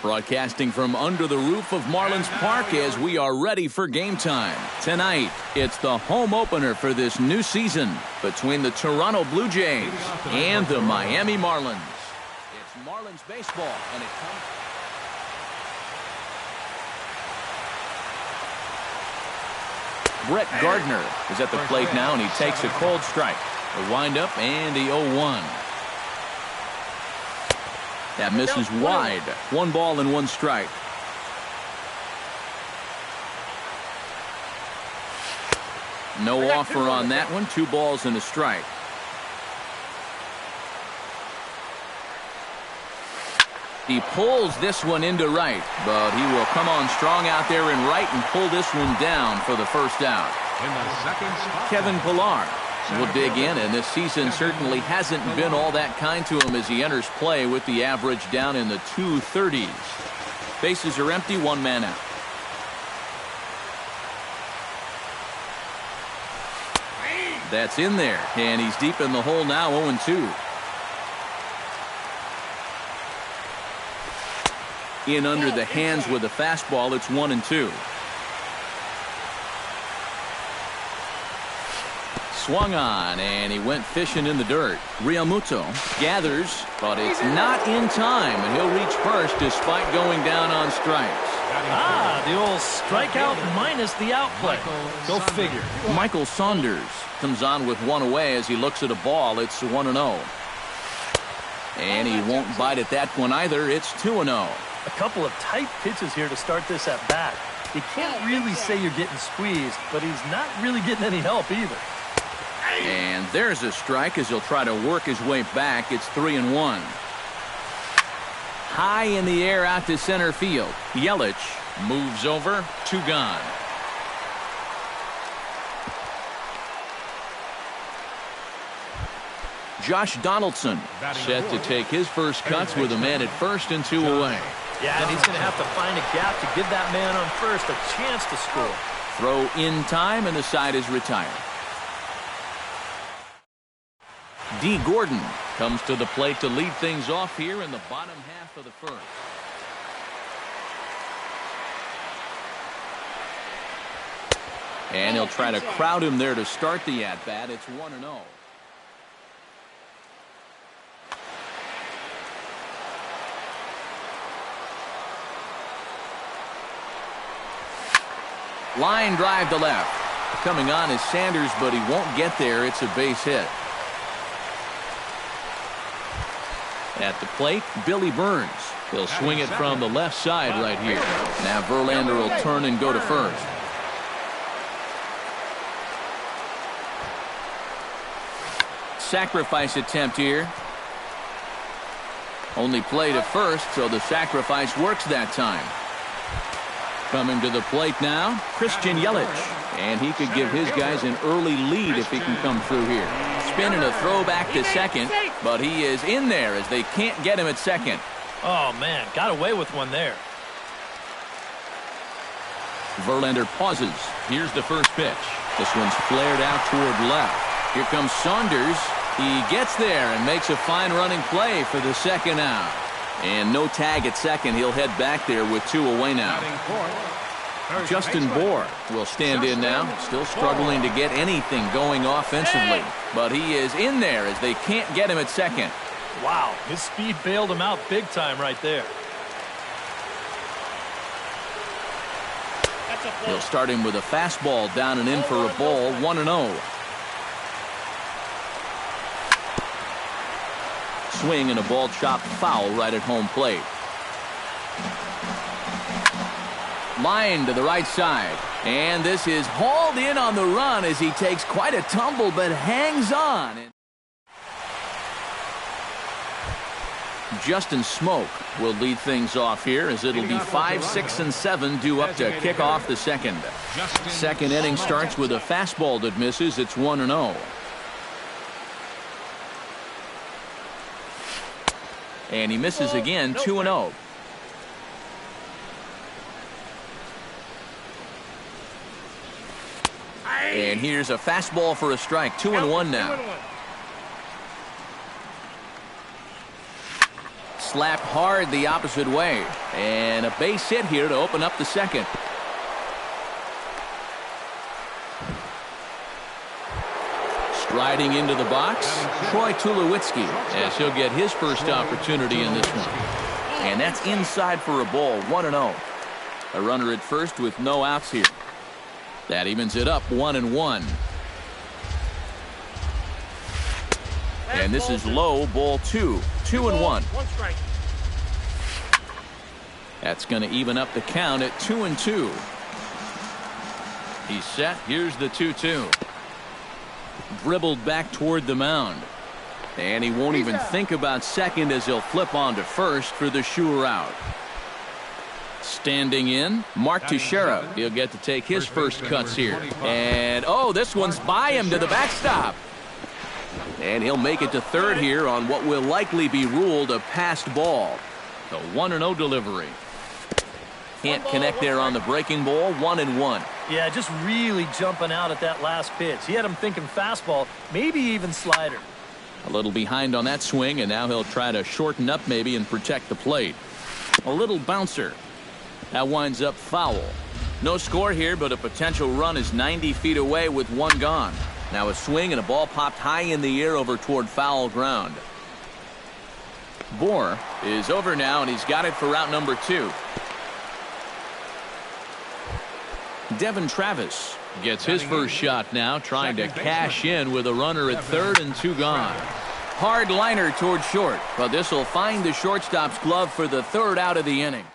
Broadcasting from under the roof of Marlins Park as we are ready for game time. Tonight, it's the home opener for this new season between the Toronto Blue Jays and the Miami Marlins. It's Marlins baseball, and it comes... Brett Gardner is at the plate now, and he takes a cold strike. The windup and the 0-1. That misses wide. 1 ball and 1 strike. No offer on that one. 2 balls and a strike. He pulls this one into right, but he will come on strong out there in right and pull this one down for the first out. Kevin Pillar will dig in, and this season certainly hasn't been all that kind to him as he enters play with the average down in the 230s. Bases are empty, 1 man out. That's in there, and he's deep in the hole now, 0-2. In under the hands with a fastball, it's 1-2. Swung on, and he went fishing in the dirt. Realmuto gathers, but it's not in time, and he'll reach first despite going down on strikes. The old strikeout minus the outplay. Go figure. Michael Saunders comes on with 1 away as he looks at a ball. It's 1-0. And he won't bite at that one either. It's 2-0. A couple of tight pitches here to start this at bat. You can't really say you're getting squeezed, but he's not really getting any help either. And there's a strike as he'll try to work his way back. It's 3-1. High in the air out to center field. Yelich moves over. 2 gone. Josh Donaldson set to take his first cuts with a man at first and 2 away. Yeah, and he's going to have to find a gap to give that man on first a chance to score. Throw in time, and the side is retired. D. Gordon comes to the plate to lead things off here in the bottom half of the first. And he'll try to crowd him there to start the at-bat. It's 1-0. Line drive to left. Coming on is Sanders, but he won't get there. It's a base hit. At the plate, Billy Burns. He'll swing it from the left side right here. Now Verlander will turn and go to first. Sacrifice attempt here. Only play to first, so the sacrifice works that time. Coming to the plate now, Christian Yelich. And he could give his guys an early lead if he can come through here. Spinning a throw back to second, but he is in there as they can't get him at second. Oh, man, got away with one there. Verlander pauses. Here's the first pitch. This one's flared out toward left. Here comes Saunders. He gets there and makes a fine running play for the second out. And no tag at second. He'll head back there with 2 away now. Justin Bour will stand in now. Still struggling to get anything going offensively. But he is in there as they can't get him at second. Wow, his speed bailed him out big time right there. He'll start him with a fastball down and in for a ball. 1-0. Swing and a ball chopped foul right at home plate. Line to the right side. And this is hauled in on the run as he takes quite a tumble but hangs on. Justin Smoak will lead things off here as it'll be 5, 6, and 7 due up to kick off the second. Second inning starts with a fastball that misses. It's 1-0. And he misses again, 2-0. And here's a fastball for a strike. 2-1 now. slapped hard the opposite way. And a base hit here to open up the second. Striding into the box, Troy Tulowitzki, as he'll get his first opportunity in this one. And that's inside for a ball, 1-0. A runner at first with no outs here. That evens it up, 1-1. And this is low, ball 2, 2-1. That's going to even up the count at 2-2. He's set. Here's the 2-2. Dribbled back toward the mound. And he won't even think about second as he'll flip on to first for the sure out. Standing in, Mark Teixeira. He'll get to take his first cuts here. And, oh, this one's by him to the backstop. And he'll make it to third here on what will likely be ruled a passed ball. The 1-0 delivery. Can't connect there on the breaking ball, 1-1. Yeah, just really jumping out at that last pitch. He had him thinking fastball, maybe even slider. A little behind on that swing, and now he'll try to shorten up maybe and protect the plate. A little bouncer. That winds up foul. No score here, but a potential run is 90 feet away with one gone. Now a swing and a ball popped high in the air over toward foul ground. Bohr is over now, and he's got it for out number 2. Devin Travis gets his first shot now, trying to cash in with a runner at third and 2 gone. Hard liner toward short, but this will find the shortstop's glove for the third out of the inning.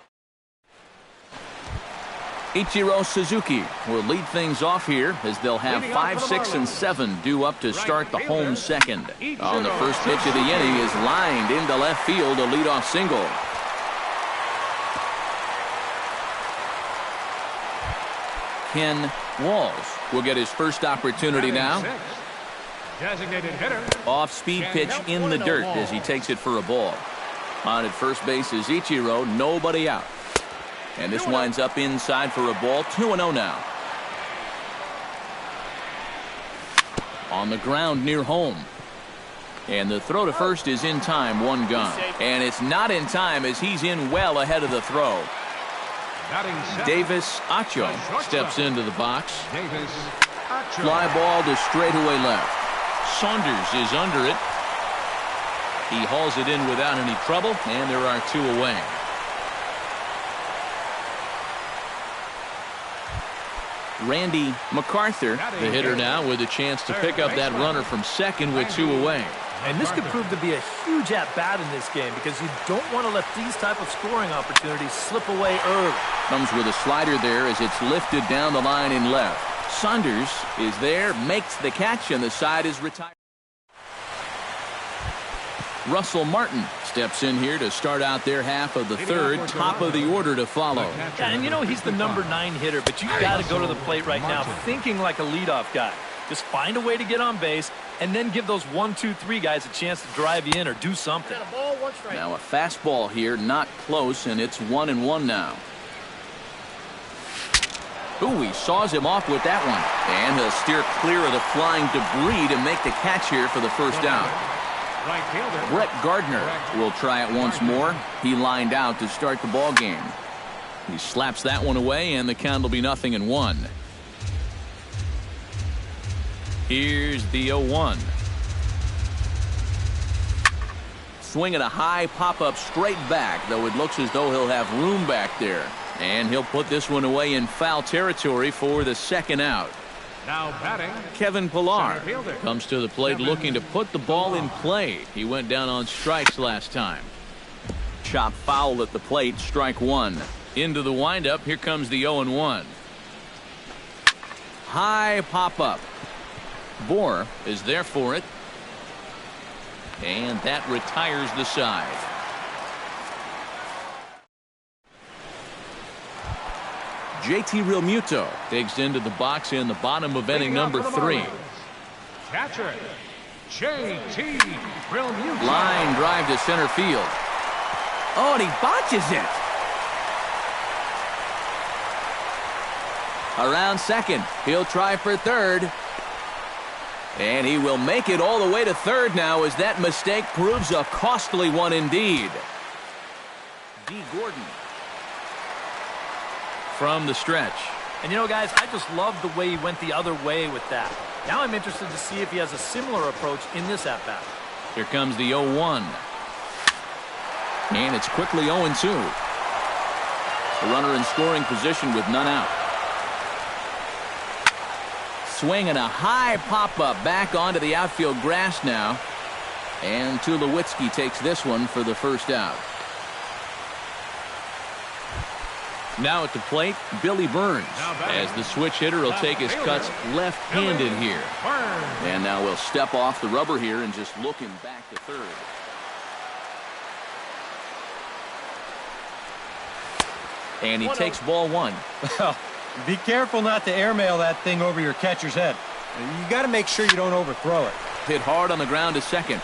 Ichiro Suzuki will lead things off here as they'll have 5, 6, and 7 due up to start the home second. On the first pitch of the inning is lined into left field, a leadoff single. Ken Walls will get his first opportunity now. Designated hitter. Off-speed pitch in the dirt as he takes it for a ball. On at first base is Ichiro, nobody out. And this winds up inside for a ball, 2-0 now. On the ground near home. And the throw to first is in time, 1 gone. And it's not in time as he's in well ahead of the throw. Davis Acho steps into the box. Fly ball to straightaway left. Saunders is under it. He hauls it in without any trouble, and there are 2 away. Randy MacArthur, the hitter now, with a chance to pick up that runner from second with 2 away. And this could prove to be a huge at-bat in this game because you don't want to let these type of scoring opportunities slip away early. Comes with a slider there as it's lifted down the line in left. Saunders is there, makes the catch, and the side is retired. Russell Martin steps in here to start out their half of the third, top of the order to follow. Yeah, and you know he's the number 9 hitter, but you got to go to the plate right now thinking like a leadoff guy. Just find a way to get on base and then give those 1, 2, 3 guys a chance to drive you in or do something. Now a fastball here, not close, and it's 1-1 now. Ooh, he saws him off with that one. And he'll steer clear of the flying debris to make the catch here for the first out. Brett Gardner will try it once more. He lined out to start the ball game. He slaps that one away, and the count will be 0-1. Here's the 0-1. Swinging a high pop-up straight back, though it looks as though he'll have room back there. And he'll put this one away in foul territory for the second out. Now batting, Kevin Pillar comes to the plate looking to put the ball in play. He went down on strikes last time. Chop foul at the plate, strike 1. Into the windup, here comes the 0-1. High pop-up. Bohr is there for it. And that retires the side. JT Realmuto digs into the box in the bottom of inning number 3. catcher, JT Realmuto. Line drive to center field. Oh, and he botches it. Around second. He'll try for third. And he will make it all the way to third now as that mistake proves a costly one indeed. D. Gordon. From the stretch. And you know, guys, I just love the way he went the other way with that. Now I'm interested to see if he has a similar approach in this at-bat. Here comes the 0-1. And it's quickly 0-2. The runner in scoring position with none out. Swinging a high pop-up back onto the outfield grass now. And Tulowitzki takes this one for the first out. Now at the plate, Billy Burns, as the switch hitter will take his cuts left-handed here. And now we'll step off the rubber here and just looking back to third. And he takes ball one. Well, be careful not to airmail that thing over your catcher's head. You got to make sure you don't overthrow it. Hit hard on the ground to second.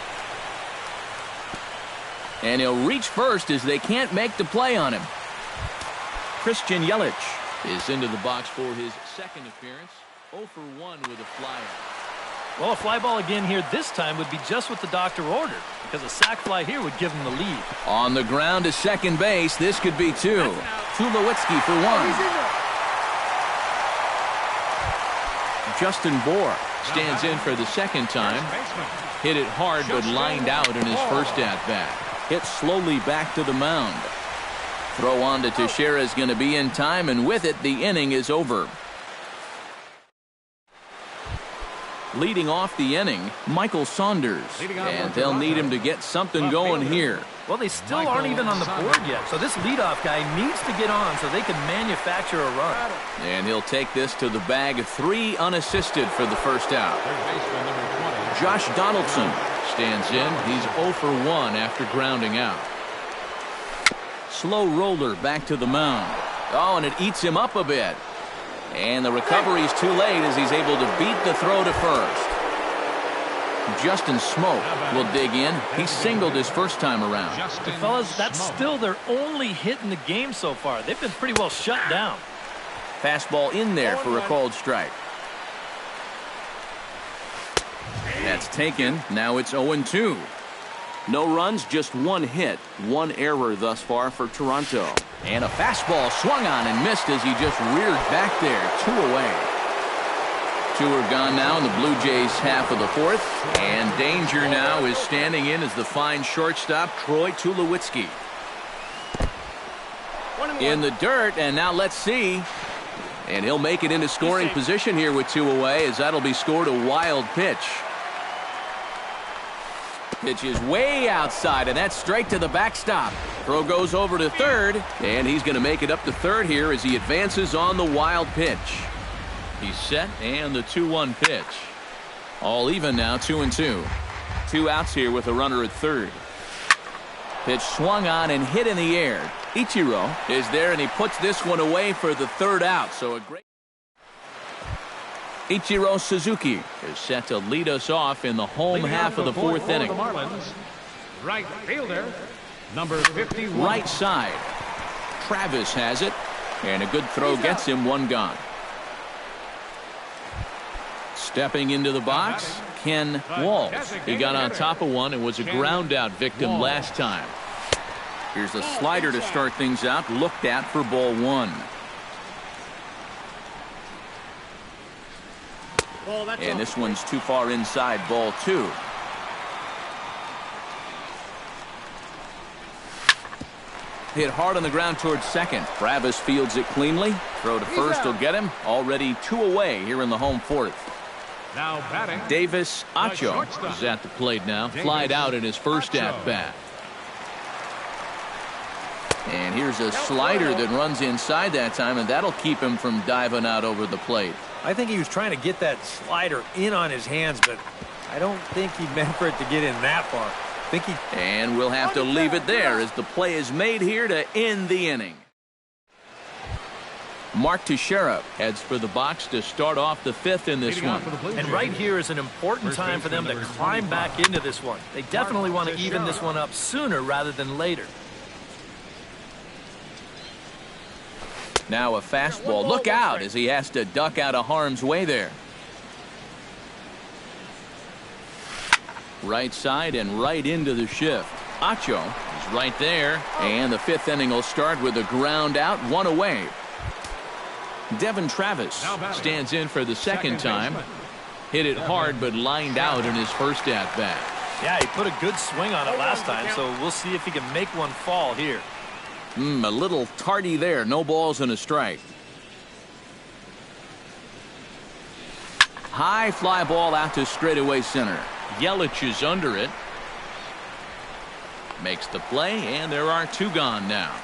And he'll reach first as they can't make the play on him. Christian Yelich is into the box for his second appearance. 0 for 1 with a flyer. Well, a fly ball again here this time would be just what the doctor ordered, because a sac fly here would give him the lead. On the ground to second base, this could be 2. Tulowitzki for 1. Justin Bour stands in for the second time. Hit it hard but lined out in his first at-bat. Hit slowly back to the mound. Throw on to Teixeira is going to be in time, and with it, the inning is over. Leading off the inning, Michael Saunders. And they'll need him to get something going here. Well, they still aren't even on the board yet, so this leadoff guy needs to get on so they can manufacture a run. And he'll take this to the bag, 3 unassisted for the first out. Josh Donaldson stands in. He's 0 for 1 after grounding out. Slow roller back to the mound. Oh, and it eats him up a bit. And the recovery's too late as he's able to beat the throw to first. Justin Smoke will dig in. He singled his first time around. Fellas, that's still their only hit in the game so far. They've been pretty well shut down. Fastball in there for a called strike. That's taken. Now it's 0-2. No runs, just 1 hit. 1 error thus far for Toronto. And a fastball swung on and missed as he just reared back there. 2 away. 2 are gone now in the Blue Jays half of the 4th. And danger now is standing in as the fine shortstop, Troy Tulowitzki. In the dirt, and now let's see. And he'll make it into scoring position here with 2 away, as that'll be scored a wild pitch. Pitch is way outside, and that's straight to the backstop. Throw goes over to third, and he's going to make it up to third here as he advances on the wild pitch. He's set, and the 2-1 pitch. All even now, 2-2. 2 outs here with a runner at third. Pitch swung on and hit in the air. Ichiro is there, and he puts this one away for the third out. So a great... Ichiro Suzuki is set to lead us off in the home half of the 4th inning. The Marlins, right fielder, number 51. Right side. Travis has it, and a good throw gets him 1 gone. Stepping into the box, Ken Walls. He got on top of one and was a ground out victim last time. Here's a slider to start things out, looked at for ball 1. And this one's too far inside, ball 2. Hit hard on the ground towards second. Travis fields it cleanly. Throw to first will get him. Already 2 away here in the home 4th. Now batting, Davis Acho is at the plate now. Flied out in his first at-bat. And here's a slider that runs inside that time, and that'll keep him from diving out over the plate. I think he was trying to get that slider in on his hands, but I don't think he meant for it to get in that far. And we'll have to leave it there as the play is made here to end the inning. Mark Teixeira heads for the box to start off the 5th in this one. And right here is an important time for them to climb back into this one. They definitely want to even this one up sooner rather than later. Now a fastball. Look out as he has to duck out of harm's way there. Right side and right into the shift. Acho He's right there. And the fifth inning will start with a ground out, one away. Devin Travis stands in for the second time. Hit it hard, but lined out in his first at-bat. Yeah, he put a good swing on it last time, so we'll see if he can make one fall here. A little tardy there. No balls and a strike. High fly ball out to straightaway center. Yelich is under it. Makes the play, and there are two gone now.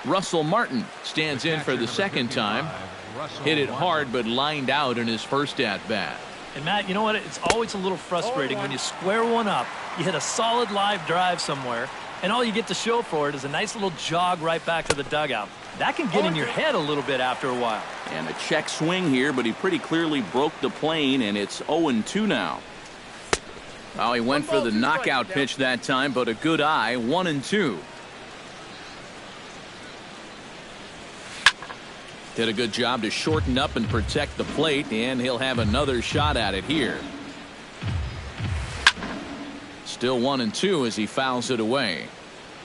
Russell Martin stands in for the second time. Hit it hard, but lined out in his first at-bat. And, Matt, you know what? It's always a little frustrating when you square one up, you hit a solid live drive somewhere, and all you get to show for it is a nice little jog right back to the dugout. That can get in your head a little bit after a while. And a check swing here, but he pretty clearly broke the plane, and it's 0-2 now. Well, he went for the knockout pitch that time, but a good eye, 1-2. Did a good job to shorten up and protect the plate, and he'll have another shot at it here. Still 1-2 as he fouls it away.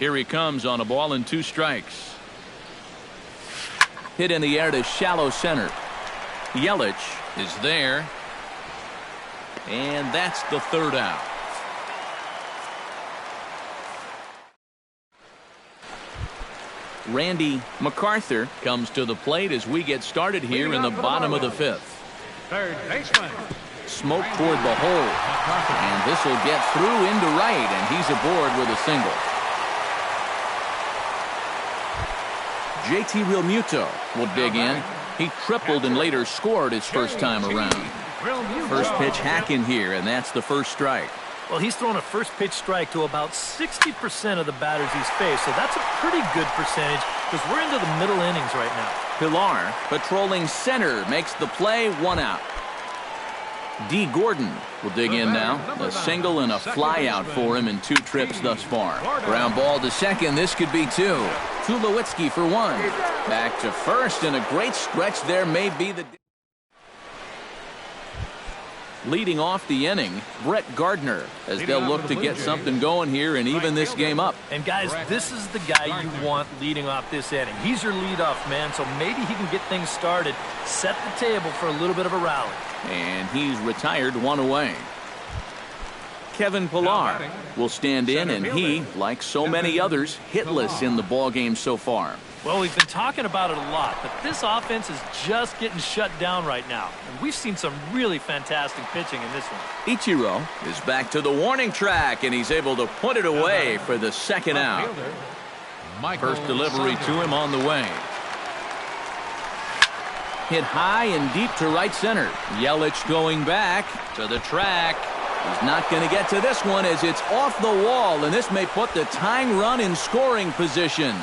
Here he comes on a ball and 2 strikes. Hit in the air to shallow center. Yelich is there. And that's the third out. Randy MacArthur comes to the plate as we get started here in the bottom of the fifth. Third baseman. Smoke toward the hole. And this will get through into right, and he's aboard with a single. JT Realmuto will dig in. He tripled and later scored his first time around. First pitch hacking here, and that's the first strike. Well, he's thrown a first pitch strike to about 60% of the batters he's faced, so that's a pretty good percentage because we're into the middle innings right now. Pilar patrolling center makes the play, 1 out. D. Gordon will dig in now. A single and a fly out for him in 2 trips thus far. Ground ball to second. This could be 2. Tulowitzki for 1. Back to first, and a great stretch there may be the... Leading off the inning, Brett Gardner, as they'll look to get something going here and even this game up. And guys, this is the guy you want leading off this inning. He's your leadoff man, so maybe he can get things started, set the table for a little bit of a rally. And he's retired, 1 away. Kevin Pillar will stand in, and he, like so many others, hitless in the ballgame so far. Well, we've been talking about it a lot, but this offense is just getting shut down right now. And we've seen some really fantastic pitching in this one. Ichiro is back to the warning track, and he's able to put it away for the second out. First delivery to him on the way. Hit high and deep to right center. Yelich going back to the track. He's not going to get to this one as it's off the wall, and this may put the tying run in scoring position.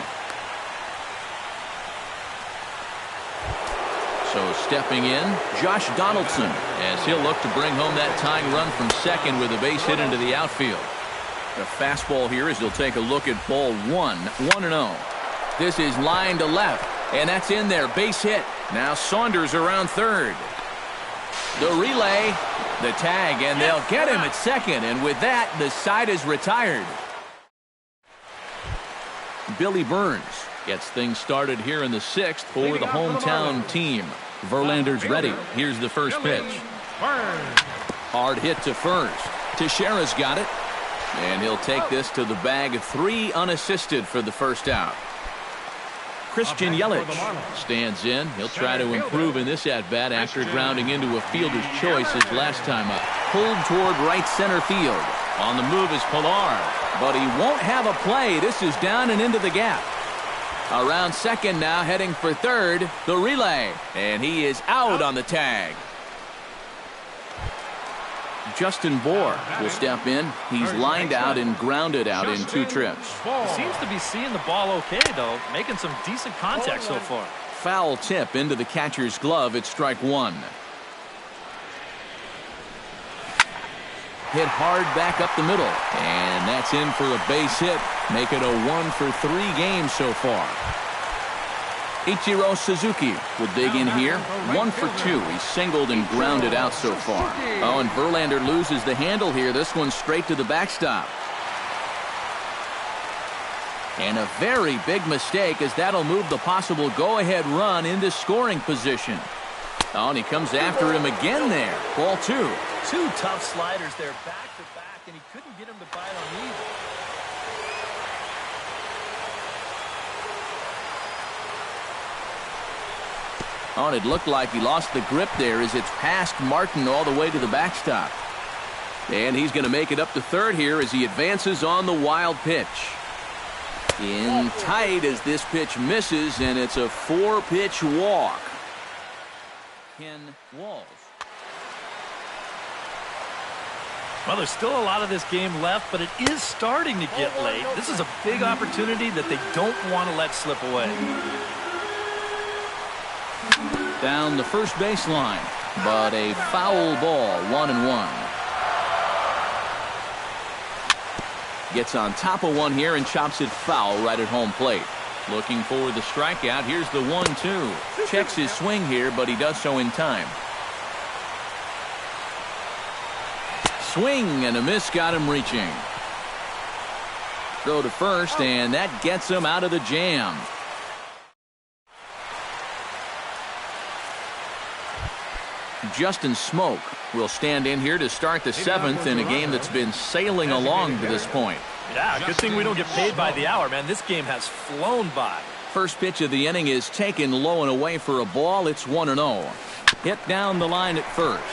So stepping in, Josh Donaldson, as he'll look to bring home that tying run from second with a base hit into the outfield. The fastball here as he'll take a look at ball 1, 1-0. This is line to left, and that's in there, base hit. Now Saunders around third. The relay, the tag, and they'll get him at second, and with that, the side is retired. Billy Burns gets things started here in the 6th for the hometown team. Verlander's ready. Here's the first pitch. Hard hit to first. Teixeira's got it. And he'll take this to the bag. 3 unassisted for the first out. Christian Yelich stands in. He'll try to improve in this at-bat after grounding into a fielder's choice his last time up. Pulled toward right center field. On the move is Pilar. But he won't have a play. This is down and into the gap. Around second now, heading for third, the relay, and he is out on the tag. Justin Bour will step in. He's lined out and grounded out in 2 trips. He seems to be seeing the ball okay, though, making some decent contact so far. Foul tip into the catcher's glove. It's strike 1. Hit hard back up the middle, and that's in for a base hit. Make it a 1-for-3 game so far. Ichiro Suzuki will dig in here. 1 for 2. He's singled and grounded out so far. Oh, and Verlander loses the handle here. This one's straight to the backstop. And a very big mistake, as that'll move the possible go-ahead run into scoring position. Oh, and he comes after him again there. Ball 2. Two tough sliders there back-to-back, and he couldn't get him to bite on either. Oh, and it looked like he lost the grip there as it's past Martin all the way to the backstop. And he's going to make it up to third here as he advances on the wild pitch. In tight as this pitch misses, and it's a 4-pitch walk. Ken Walls. Well, there's still a lot of this game left, but it is starting to get late. This is a big opportunity that they don't want to let slip away. Down the first baseline, but a foul ball, 1-1. Gets on top of one here and chops it foul right at home plate. Looking for the strikeout. Here's the 1-2. Checks his swing here, but he does so in time. Swing and a miss, got him reaching. Throw to first, and that gets him out of the jam. Justin Smoke will stand in here to start the 7th in a game that's been sailing along to this point. Yeah, good thing we don't get paid by the hour, man. This game has flown by. First pitch of the inning is taken low and away for a ball. It's 1-0. Hit down the line at first,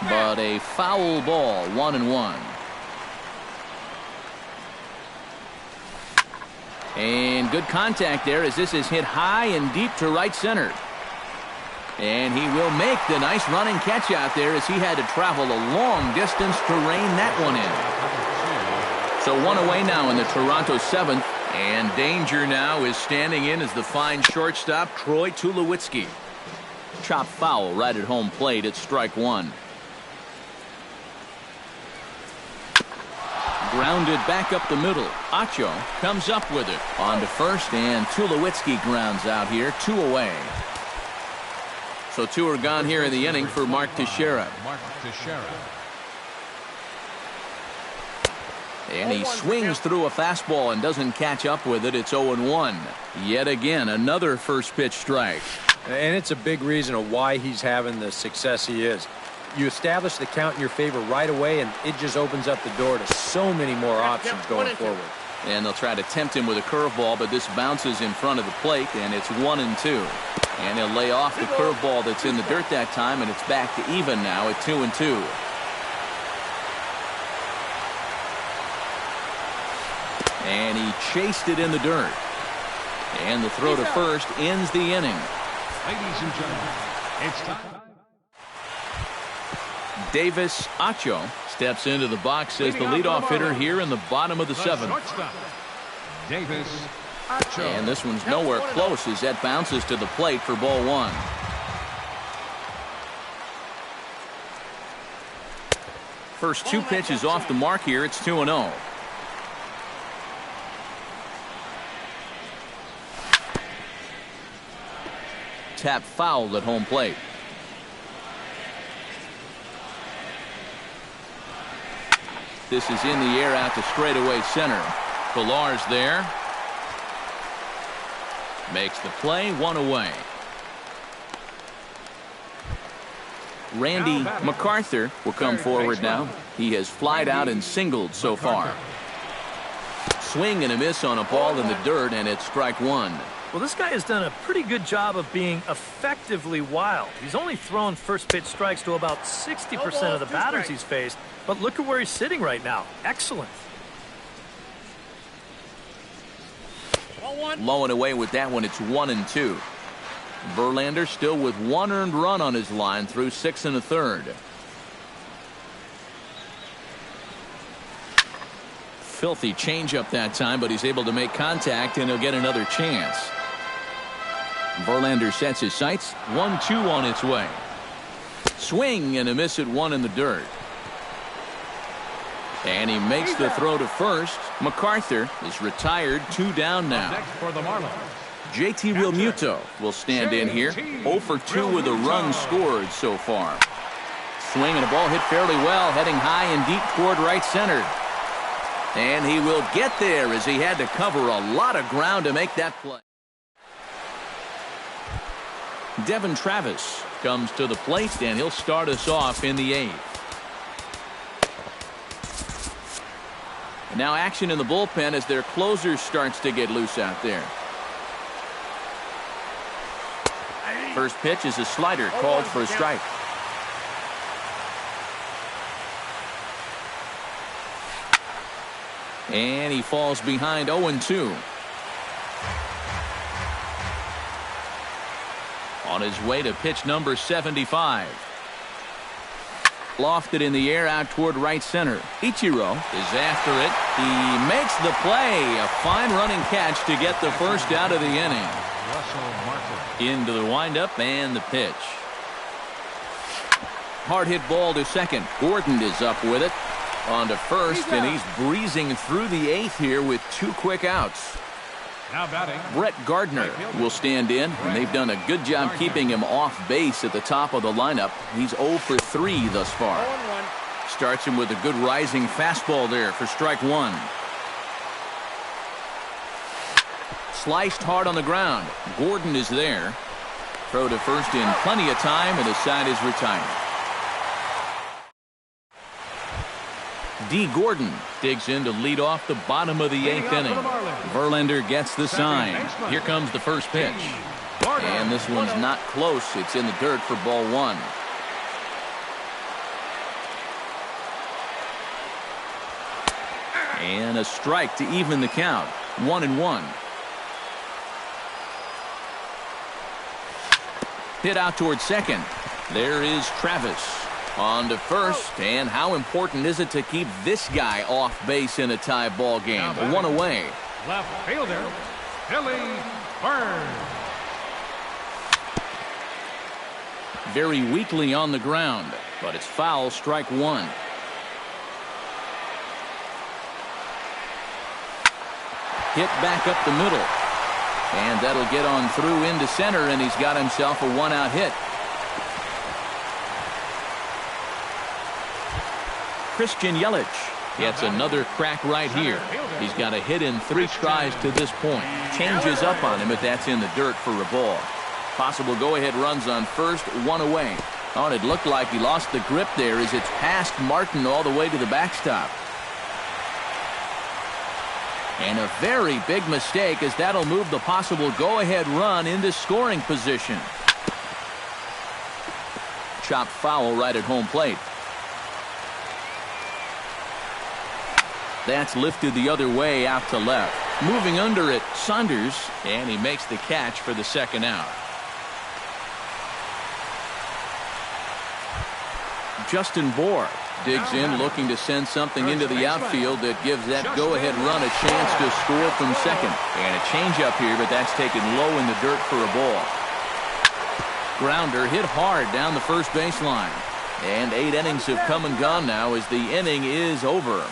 but a foul ball, 1-1. And good contact there as this is hit high and deep to right center. And he will make the nice running catch out there as he had to travel a long distance to rein that one in. So one away now in the Toronto 7th. And danger now is standing in as the fine shortstop, Troy Tulowitzki. Chop foul right at home plate. It's strike 1. Grounded back up the middle. Acho comes up with it. On to first, and Tulowitzki grounds out here. 2 away. So 2 are gone here in the inning for Mark Teixeira. And he swings through a fastball and doesn't catch up with it. It's 0-1. Yet again, another first pitch strike. And it's a big reason of why he's having the success he is. You establish the count in your favor right away, and it just opens up the door to so many more options going forward. And they'll try to tempt him with a curveball, but this bounces in front of the plate, and it's 1-2. And he'll lay off the curveball that's in the dirt that time, and it's back to even now at 2-2. And he chased it in the dirt. And the throw to first ends the inning. Ladies and gentlemen, it's time. Davis Acho steps into the box as the leadoff hitter here in the bottom of the 7th. Davis Acho. And this one's nowhere close as that bounces to the plate for ball 1. First 2 pitches off the mark here. It's 2-0. Tap foul at home plate. This is in the air out to straightaway center. Pillar's there. Makes the play, 1 away. Randy MacArthur will come forward now. He has flied out and singled so far. Swing and a miss on a ball in the dirt, and it's strike 1. Well, this guy has done a pretty good job of being effectively wild. He's only thrown first pitch strikes to about 60% of the batters he's faced. But look at where he's sitting right now. Excellent. Low and away with that one. It's 1-2. Verlander still with 1 earned run on his line through 6 1/3. Filthy changeup that time, but he's able to make contact, and he'll get another chance. Verlander sets his sights. 1-2 on its way. Swing and a miss at 1 in the dirt. And he makes the throw to first. MacArthur is retired, 2 down now. Next for the Marlins. JT Realmuto will stand in here. 0 for 2 with a run scored so far. Swing and a ball hit fairly well, heading high and deep toward right center. And he will get there as he had to cover a lot of ground to make that play. Devin Travis comes to the plate, and he'll start us off in the 8th. And now action in the bullpen as their closer starts to get loose out there. First pitch is a slider called for a strike. And he falls behind 0-2. On his way to pitch number 75. Lofted in the air out toward right center. Ichiro is after it. He makes the play. A fine running catch to get the first out of the inning. Into the windup and the pitch. Hard hit ball to second. Gordon is up with it. On to first, and he's breezing through the 8th here with 2 quick outs. Now batting, Brett Gardner will stand in, and they've done a good job keeping him off base at the top of the lineup. He's 0 for 3 thus far. Starts him with a good rising fastball there for strike 1. Sliced hard on the ground. Gordon is there. Throw to first in plenty of time, and the side is retired. D. Gordon digs in to lead off the bottom of the 8th inning. Verlander gets the sign. Here comes the first pitch. And this one's not close. It's in the dirt for ball 1. And a strike to even the count. 1-1. Hit out towards second. There is Travis. On to first, and how important is it to keep this guy off base in a tie ball game? 1 away. left fielder, Billy Burns. Very weakly on the ground, but it's foul, strike 1. Hit back up the middle. And that'll get on through into center, and he's got himself a 1-out hit. Christian Yelich gets another crack right here. He's got a hit in 3 tries to this point. Changes up on him, but that's in the dirt for a ball. Possible go-ahead runs on first, 1 away. Oh, and it looked like he lost the grip there as it's past Martin all the way to the backstop. And a very big mistake, as that'll move the possible go-ahead run into scoring position. Chopped foul right at home plate. That's lifted the other way out to left. Moving under it, Saunders, and he makes the catch for the 2nd out. Justin Bour digs in, looking to send something into the outfield that gives that go-ahead run a chance to score from second. And a changeup here, but that's taken low in the dirt for a ball. Grounder hit hard down the first baseline. And 8 innings have come and gone now as the inning is over.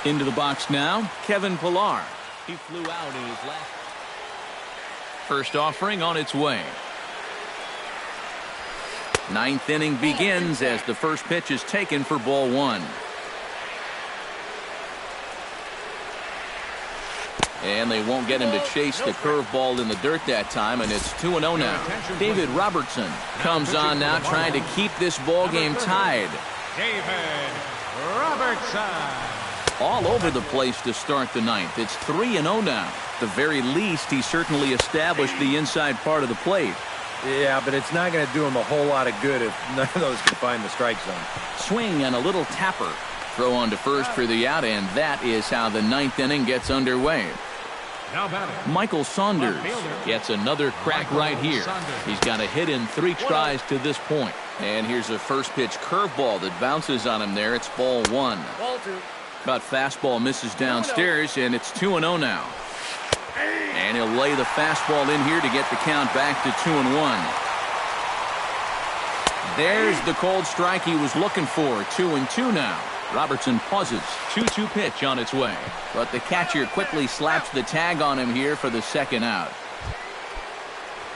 Into the box now, Kevin Pillar. He flew out in his last. First offering on its way. 9th inning begins as the first pitch is taken for ball 1. And they won't get him to chase the curveball in the dirt that time, and it's 2-0 now. David Robertson comes on now, trying to keep this ball game tied. David Robertson. All over the place to start the 9th. It's 3-0 now. At the very least, he certainly established the inside part of the plate. Yeah, but it's not going to do him a whole lot of good if none of those can find the strike zone. Swing and a little tapper. Throw on to first for the out, and that is how the 9th inning gets underway. Now batting, Michael Saunders gets another crack right here. He's got a hit in 3 tries to this point. And here's a first pitch curveball that bounces on him there. It's ball 1. But fastball misses downstairs, and it's 2-0 now. And he'll lay the fastball in here to get the count back to 2-1. There's the cold strike he was looking for. 2-2 now. Robertson pauses. 2-2 pitch on its way. But the catcher quickly slaps the tag on him here for the 2nd out.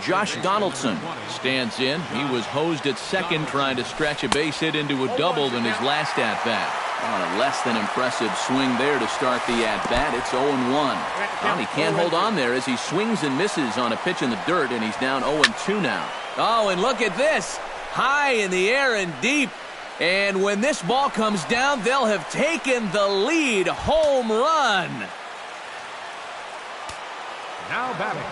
Josh Donaldson stands in. He was hosed at second trying to stretch a base hit into a double in his last at-bat. On a less than impressive swing there to start the at-bat. It's 0-1. Well, he can't hold on there as he swings and misses on a pitch in the dirt, and he's down 0-2 now. Oh, and look at this. High in the air and deep. And when this ball comes down, they'll have taken the lead. Home run. Now batting,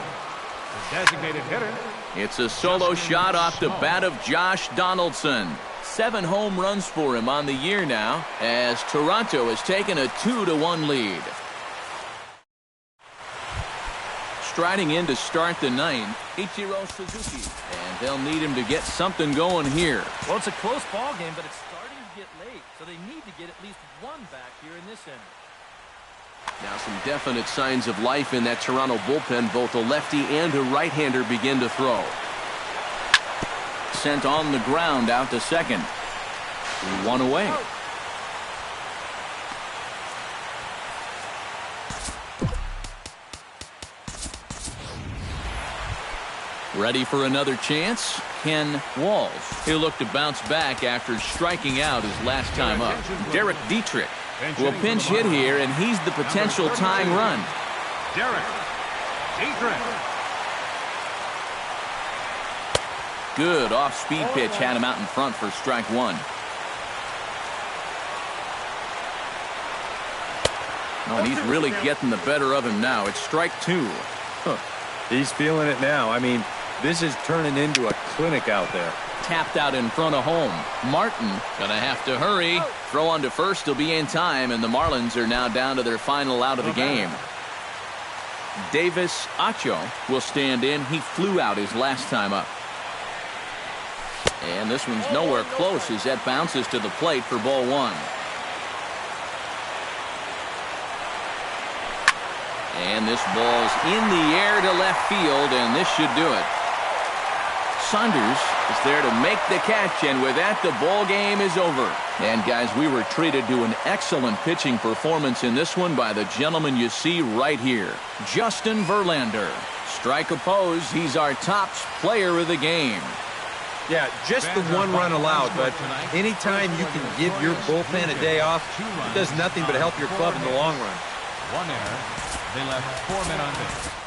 the designated hitter. It's a solo shot off the bat of Josh Donaldson. 7 home runs for him on the year now, as Toronto has taken a 2-1 lead. Striding in to start the ninth, Ichiro Suzuki. And they'll need him to get something going here. Well, it's a close ball game, but it's starting to get late, so they need to get at least one back here in this inning. Now some definite signs of life in that Toronto bullpen. Both a lefty and a right-hander begin to throw. Sent on the ground out to second. 1 away. Ready for another chance? Ken Walls. He'll look to bounce back after striking out his last time up. Derek Dietrich will pinch hit here, and he's the potential tying run. Derek Dietrich. Good off-speed pitch had him out in front for strike 1. Oh, and he's really getting the better of him now. It's strike 2. Huh. He's feeling it now. I mean, this is turning into a clinic out there. Tapped out in front of home. Martin gonna have to hurry. Throw on to first. He'll be in time, and the Marlins are now down to their final out of the game. Davis Acho will stand in. He flew out his last time up. And this one's nowhere close as that bounces to the plate for ball 1. And this ball's in the air to left field, and this should do it. Saunders is there to make the catch, and with that, the ball game is over. And guys, we were treated to an excellent pitching performance in this one by the gentleman you see right here, Justin Verlander. Strike opposed, he's our top player of the game. Yeah, just the 1 run allowed, but anytime you can give your bullpen a day off, it does nothing but help your club in the long run. 1 error. They left 4 men on base.